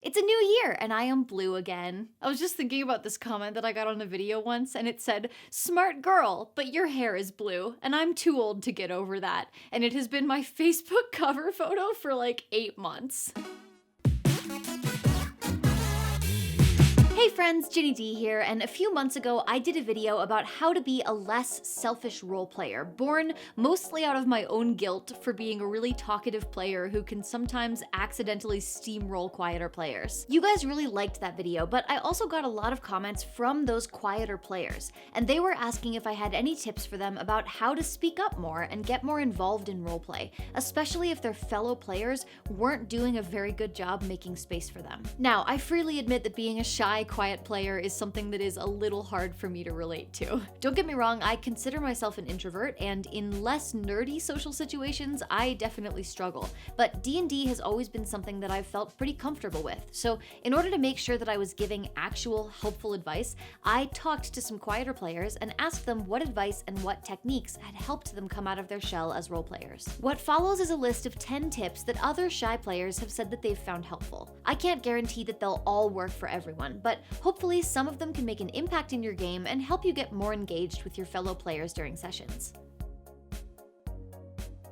It's a new year and I am blue again. I was just thinking about this comment that I got on a video once and it said, "Smart girl, but your hair is blue," and I'm too old to get over that. And it has been my Facebook cover photo for like 8 months. Hey friends, Ginny D here, and a few months ago I did a video about how to be a less selfish role player, born mostly out of my own guilt for being a really talkative player who can sometimes accidentally steamroll quieter players. You guys really liked that video, but I also got a lot of comments from those quieter players, and they were asking if I had any tips for them about how to speak up more and get more involved in roleplay, especially if their fellow players weren't doing a very good job making space for them. Now, I freely admit that being a shy, quiet player is something that is a little hard for me to relate to. Don't get me wrong, I consider myself an introvert, and in less nerdy social situations, I definitely struggle. But D&D has always been something that I've felt pretty comfortable with. So in order to make sure that I was giving actual helpful advice, I talked to some quieter players and asked them what advice and what techniques had helped them come out of their shell as role players. What follows is a list of 10 tips that other shy players have said that they've found helpful. I can't guarantee that they'll all work for everyone, but hopefully some of them can make an impact in your game and help you get more engaged with your fellow players during sessions.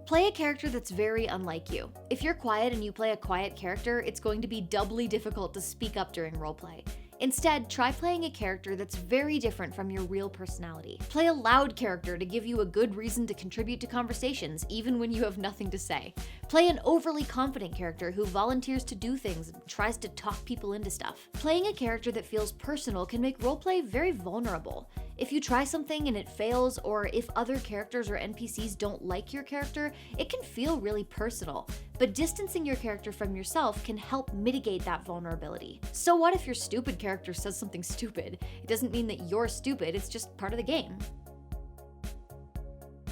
Play a character that's very unlike you. If you're quiet and you play a quiet character, it's going to be doubly difficult to speak up during roleplay. Instead, try playing a character that's very different from your real personality. Play a loud character to give you a good reason to contribute to conversations, even when you have nothing to say. Play an overly confident character who volunteers to do things and tries to talk people into stuff. Playing a character that feels personal can make roleplay very vulnerable. If you try something and it fails, or if other characters or NPCs don't like your character, it can feel really personal. But distancing your character from yourself can help mitigate that vulnerability. So what if your stupid character says something stupid? It doesn't mean that you're stupid, it's just part of the game.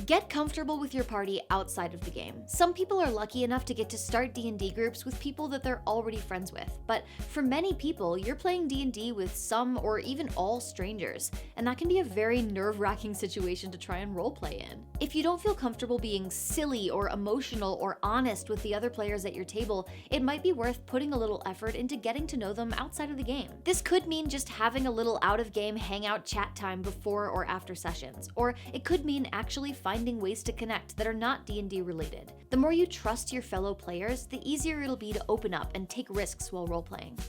Get comfortable with your party outside of the game. Some people are lucky enough to get to start D&D groups with people that they're already friends with, but for many people, you're playing D&D with some or even all strangers, and that can be a very nerve-wracking situation to try and roleplay in. If you don't feel comfortable being silly or emotional or honest with the other players at your table, it might be worth putting a little effort into getting to know them outside of the game. This could mean just having a little out-of-game hangout chat time before or after sessions, or it could mean actually finding ways to connect that are not D&D related. The more you trust your fellow players, the easier it'll be to open up and take risks while roleplaying.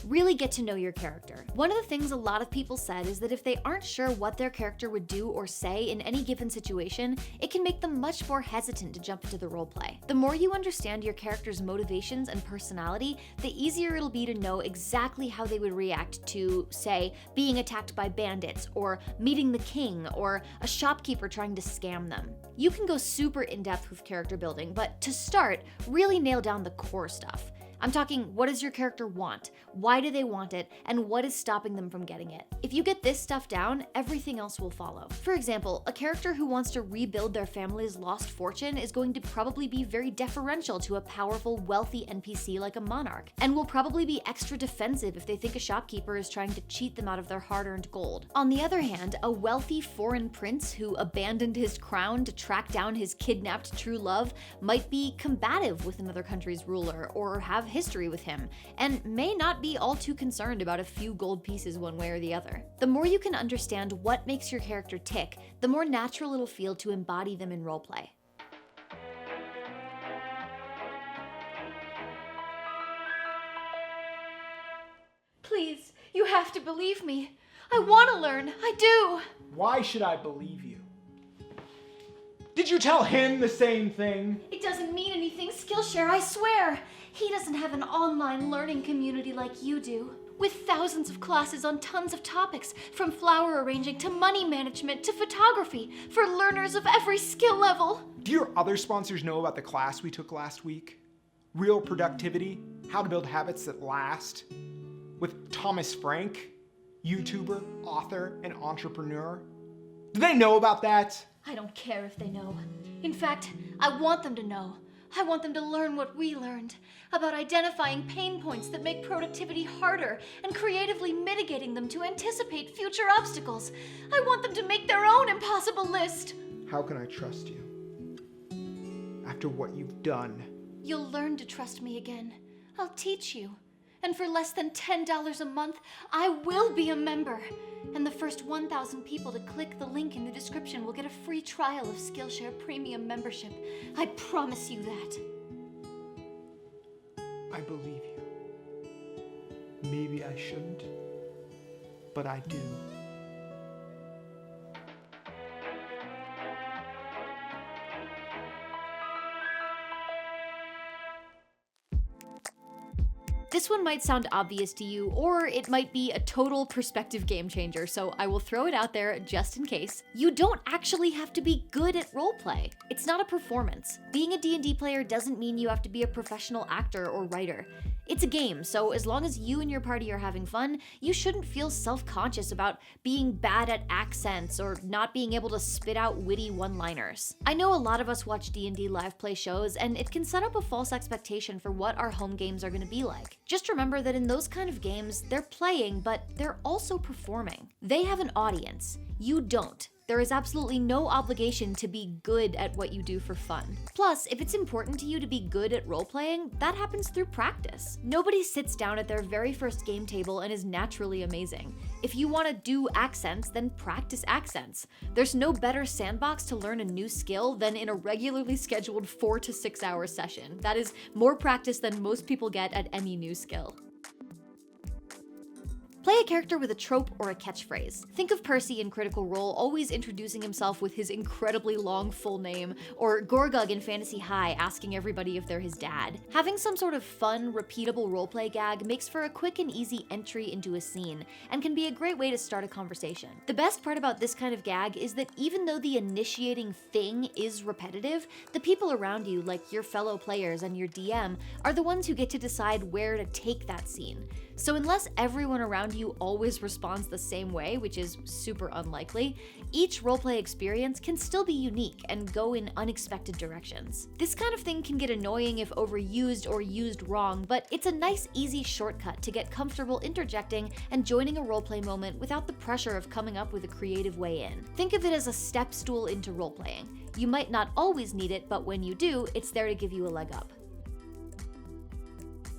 Really get to know your character. One of the things a lot of people said is that if they aren't sure what their character would do or say in any given situation, it can make them much more hesitant to jump into the roleplay. The more you understand your character's motivations and personality, the easier it'll be to know exactly how they would react to, say, being attacked by bandits, or meeting the king, or a shopkeeper trying to scam them. You can go super in-depth with character building, but to start, really nail down the core stuff. I'm talking, what does your character want? Why do they want it? And what is stopping them from getting it? If you get this stuff down, everything else will follow. For example, a character who wants to rebuild their family's lost fortune is going to probably be very deferential to a powerful, wealthy NPC like a monarch, and will probably be extra defensive if they think a shopkeeper is trying to cheat them out of their hard-earned gold. On the other hand, a wealthy foreign prince who abandoned his crown to track down his kidnapped true love might be combative with another country's ruler, or have history with him, and may not be all too concerned about a few gold pieces one way or the other. The more you can understand what makes your character tick, the more natural it'll feel to embody them in roleplay. Please, you have to believe me. I want to learn, I do. Why should I believe you? Did you tell him the same thing? It doesn't mean anything, Skillshare, I swear. He doesn't have an online learning community like you do, with thousands of classes on tons of topics, from flower arranging to money management to photography, for learners of every skill level. Do your other sponsors know about the class we took last week? Real Productivity, How to Build Habits That Last, with Thomas Frank, YouTuber, author, and entrepreneur? Do they know about that? I don't care if they know. In fact, I want them to know. I want them to learn what we learned, about identifying pain points that make productivity harder and creatively mitigating them to anticipate future obstacles. I want them to make their own impossible list. How can I trust you? After what you've done. You'll learn to trust me again. I'll teach you. And for less than $10 a month, I will be a member. And the first 1,000 people to click the link in the description will get a free trial of Skillshare Premium membership. I promise you that. I believe you. Maybe I shouldn't, but I do. This one might sound obvious to you, or it might be a total perspective game changer, so I will throw it out there just in case. You don't actually have to be good at roleplay. It's not a performance. Being a D&D player doesn't mean you have to be a professional actor or writer. It's a game, so as long as you and your party are having fun, you shouldn't feel self-conscious about being bad at accents or not being able to spit out witty one-liners. I know a lot of us watch D&D live play shows, and it can set up a false expectation for what our home games are going to be like. Just remember that in those kind of games, they're playing, but they're also performing. They have an audience. You don't. There is absolutely no obligation to be good at what you do for fun. Plus, if it's important to you to be good at role-playing, that happens through practice. Nobody sits down at their very first game table and is naturally amazing. If you want to do accents, then practice accents. There's no better sandbox to learn a new skill than in a regularly scheduled 4 to 6 hour session. That is more practice than most people get at any new skill. Play a character with a trope or a catchphrase. Think of Percy in Critical Role always introducing himself with his incredibly long full name, or Gorgug in Fantasy High asking everybody if they're his dad. Having some sort of fun, repeatable roleplay gag makes for a quick and easy entry into a scene, and can be a great way to start a conversation. The best part about this kind of gag is that even though the initiating thing is repetitive, the people around you, like your fellow players and your DM, are the ones who get to decide where to take that scene. So unless everyone around you always responds the same way, which is super unlikely, each roleplay experience can still be unique and go in unexpected directions. This kind of thing can get annoying if overused or used wrong, but it's a nice, easy shortcut to get comfortable interjecting and joining a roleplay moment without the pressure of coming up with a creative way in. Think of it as a step stool into roleplaying. You might not always need it, but when you do, it's there to give you a leg up.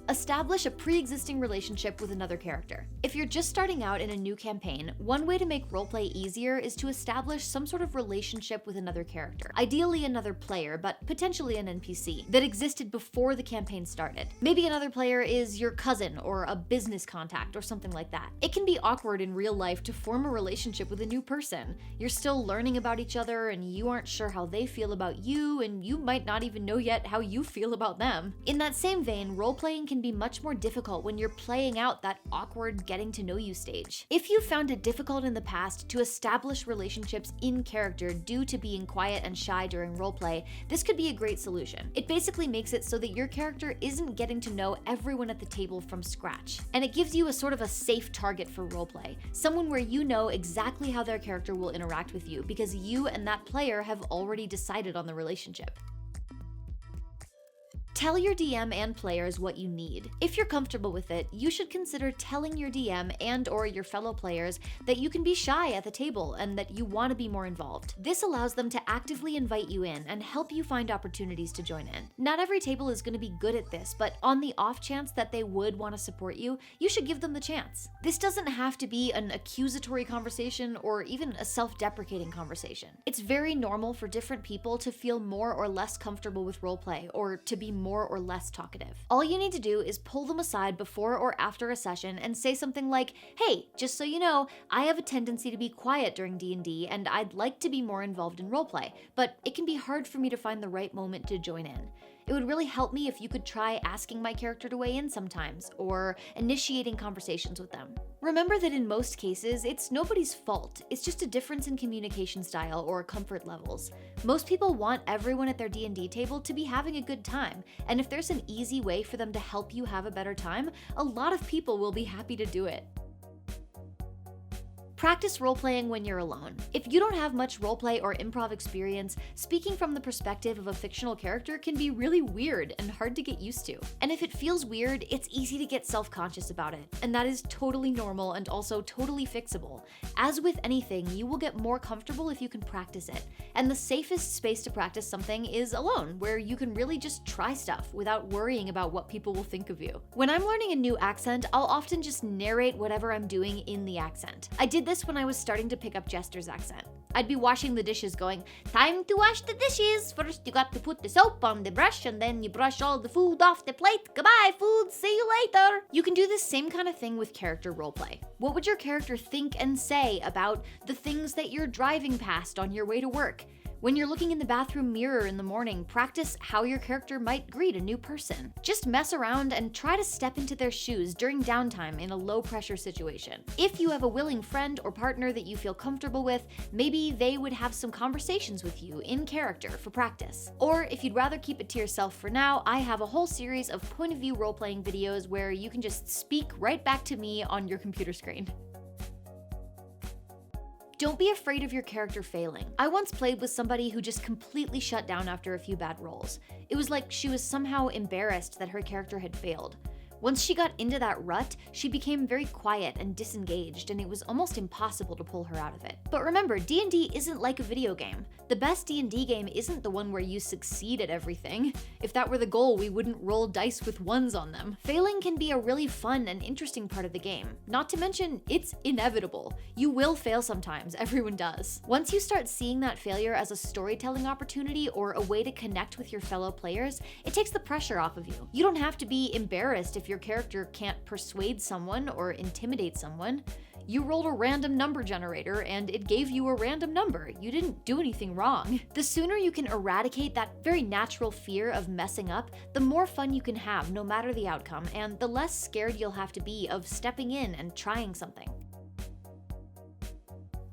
Establish a pre-existing relationship with another character. If you're just starting out in a new campaign, one way to make roleplay easier is to establish some sort of relationship with another character. Ideally another player, but potentially an NPC, that existed before the campaign started. Maybe another player is your cousin or a business contact or something like that. It can be awkward in real life to form a relationship with a new person. You're still learning about each other and you aren't sure how they feel about you, and you might not even know yet how you feel about them. In that same vein, roleplaying can be much more difficult when you're playing out that awkward getting to know you stage. If you found it difficult in the past to establish relationships in character due to being quiet and shy during roleplay, this could be a great solution. It basically makes it so that your character isn't getting to know everyone at the table from scratch, and it gives you a sort of a safe target for roleplay, someone where you know exactly how their character will interact with you because you and that player have already decided on the relationship. Tell your DM and players what you need. If you're comfortable with it, you should consider telling your DM and/or your fellow players that you can be shy at the table and that you want to be more involved. This allows them to actively invite you in and help you find opportunities to join in. Not every table is going to be good at this, but on the off chance that they would want to support you, you should give them the chance. This doesn't have to be an accusatory conversation or even a self-deprecating conversation. It's very normal for different people to feel more or less comfortable with roleplay or to be more or less talkative. All you need to do is pull them aside before or after a session and say something like, "Hey, just so you know, I have a tendency to be quiet during D&D and I'd like to be more involved in roleplay, but it can be hard for me to find the right moment to join in. It would really help me if you could try asking my character to weigh in sometimes, or initiating conversations with them." Remember that in most cases, it's nobody's fault. It's just a difference in communication style or comfort levels. Most people want everyone at their D&D table to be having a good time, and if there's an easy way for them to help you have a better time, a lot of people will be happy to do it. Practice role-playing when you're alone. If you don't have much roleplay or improv experience, speaking from the perspective of a fictional character can be really weird and hard to get used to. And if it feels weird, it's easy to get self-conscious about it, and that is totally normal and also totally fixable. As with anything, you will get more comfortable if you can practice it, and the safest space to practice something is alone, where you can really just try stuff without worrying about what people will think of you. When I'm learning a new accent, I'll often just narrate whatever I'm doing in the accent. I did this when I was starting to pick up Jester's accent. I'd be washing the dishes going, "Time to wash the dishes. First you got to put the soap on the brush and then you brush all the food off the plate. Goodbye, food. See you later." You can do this same kind of thing with character roleplay. What would your character think and say about the things that you're driving past on your way to work? When you're looking in the bathroom mirror in the morning, practice how your character might greet a new person. Just mess around and try to step into their shoes during downtime in a low-pressure situation. If you have a willing friend or partner that you feel comfortable with, maybe they would have some conversations with you in character for practice. Or if you'd rather keep it to yourself for now, I have a whole series of point-of-view role-playing videos where you can just speak right back to me on your computer screen. Don't be afraid of your character failing. I once played with somebody who just completely shut down after a few bad rolls. It was like she was somehow embarrassed that her character had failed. Once she got into that rut, she became very quiet and disengaged, and it was almost impossible to pull her out of it. But remember, D&D isn't like a video game. The best D&D game isn't the one where you succeed at everything. If that were the goal, we wouldn't roll dice with ones on them. Failing can be a really fun and interesting part of the game. Not to mention, it's inevitable. You will fail sometimes, everyone does. Once you start seeing that failure as a storytelling opportunity or a way to connect with your fellow players, it takes the pressure off of you. You don't have to be embarrassed if your character can't persuade someone or intimidate someone. You rolled a random number generator and it gave you a random number. You didn't do anything wrong. The sooner you can eradicate that very natural fear of messing up, the more fun you can have no matter the outcome, and the less scared you'll have to be of stepping in and trying something.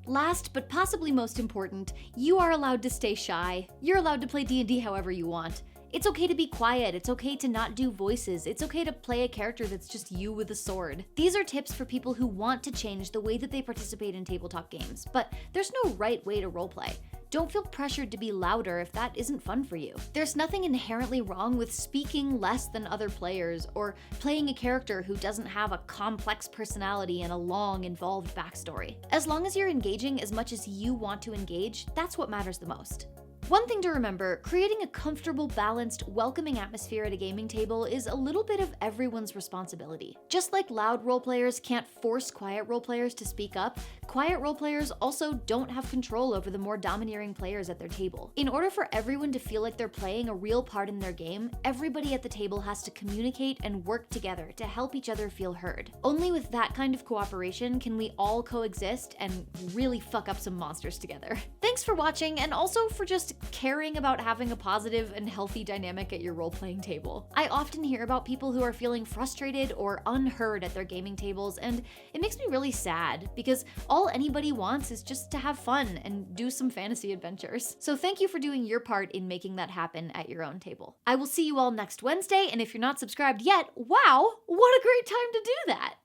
Last, but possibly most important, you are allowed to stay shy. You're allowed to play D&D however you want. It's okay to be quiet, it's okay to not do voices, it's okay to play a character that's just you with a sword. These are tips for people who want to change the way that they participate in tabletop games, but there's no right way to roleplay. Don't feel pressured to be louder if that isn't fun for you. There's nothing inherently wrong with speaking less than other players or playing a character who doesn't have a complex personality and a long, involved backstory. As long as you're engaging as much as you want to engage, that's what matters the most. One thing to remember, creating a comfortable, balanced, welcoming atmosphere at a gaming table is a little bit of everyone's responsibility. Just like loud roleplayers can't force quiet roleplayers to speak up, quiet roleplayers also don't have control over the more domineering players at their table. In order for everyone to feel like they're playing a real part in their game, everybody at the table has to communicate and work together to help each other feel heard. Only with that kind of cooperation can we all coexist and really fuck up some monsters together. Thanks for watching, and also for just caring about having a positive and healthy dynamic at your role-playing table. I often hear about people who are feeling frustrated or unheard at their gaming tables, and it makes me really sad because all anybody wants is just to have fun and do some fantasy adventures. So thank you for doing your part in making that happen at your own table. I will see you all next Wednesday, and if you're not subscribed yet, wow, what a great time to do that!